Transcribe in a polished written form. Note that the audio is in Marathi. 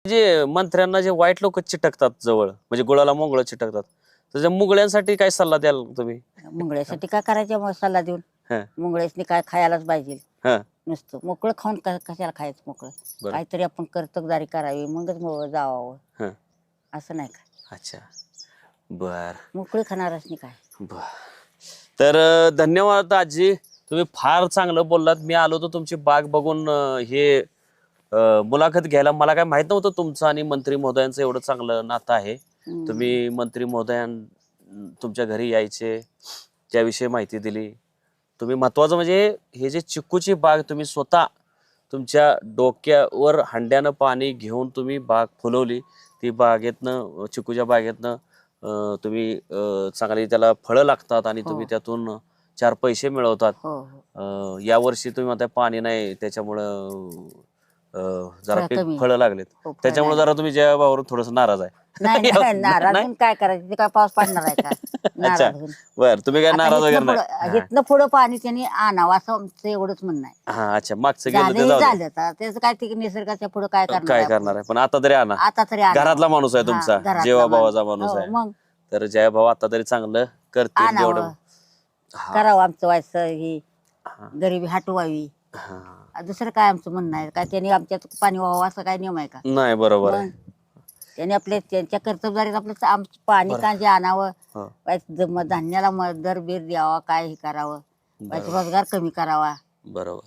जे मंत्र्यांना जे वाईट लोक चिटकतात जवळ, म्हणजे गुळाला मोंगळ चिटकतात, तर त्या मुंगळ्यांसाठी काय सल्ला द्याल तुम्ही? मुंगळ्यासाठी काय करायचं मसाला देऊन? हा मुंगळ्यासनी काय खायलाच पाहिजे. हा नुसतं मोकळं खाऊन कशाला खायचं मोकळं? बरं. काहीतरी आपण कर्तबगारी करावी, मगच जावावं. हा असं नाही का? अच्छा बर मोकळी खाणारच नाही काय. बर. तर धन्यवाद आजी, तुम्ही फार चांगलं बोललात. मी आलो होतो तुमची बाग बघून हे मुलाखत घ्यायला. मला काय माहित नव्हतं तुमचं आणि मंत्री महोदयांचं एवढं चांगलं नातं आहे. तुम्ही मंत्री महोदयां तुमच्या घरी यायचे, त्याविषयी माहिती दिली तुम्ही. महत्वाचं म्हणजे हे जे चिक्कूची बाग तुम्ही स्वतः तुमच्या डोक्यावर हांड्यानं पाणी घेऊन तुम्ही बाग फुलवली. ती बागेतनं, चिक्कूच्या बागेतनं तुम्ही चांगली त्याला फळं लागतात आणि तुम्ही त्यातून 4 पैसे मिळवतात. हो या वर्षी तुम्ही म्हणताय पाणी नाही, त्याच्यामुळं जरा फळं कमी. फळं लागलेत. हो, फळं त्याच्यामुळे नाही. जरा तुम्ही जयाभावावरून थोडस नाराज आहे. नाही नाही, नाराज होऊन काय करायचं? ते काय पाऊस पडणार आहे का? अच्छा नाराज होऊन बर, तुम्ही काय नाराज वगैरे नाही? इथनं पुढं पाणी त्यांनी आणावं असं आमचं एवढंच म्हणणं आहे. हा अच्छा, मागचं गेलं ते झालं जाऊ दे. झालं तर त्याचं काय ते निसर्गाच्या पुढं काय करणार काय आहे आपण? करणार आहे, पण आता तरी आणा. आता तरी आणावं. घरातला माणूस आहे हा, तुमचा, घरातला जेवा माणूस. भावाचा माणूस हो, आहे. मग तर जया भाऊ आता तरी चांगलं करतील आणावं. जेवढं. करावं आमचं व्हायचं ही हा, गरिबी हटवावी. हा. दुसरं काय आमचं म्हणणं आहे? काय त्यांनी आमच्यात पाणी व्हावं असं काय नियम आहे का? नाही बरोबर आहे. मग त्यांनी त्यांच्या कर्तबगारीत आपलं आमचं पाणी कांजे आणावं. हो धान्याला दर बीर द्यावा, काय हे करावं, रोजगार कमी करावा. बरोबर.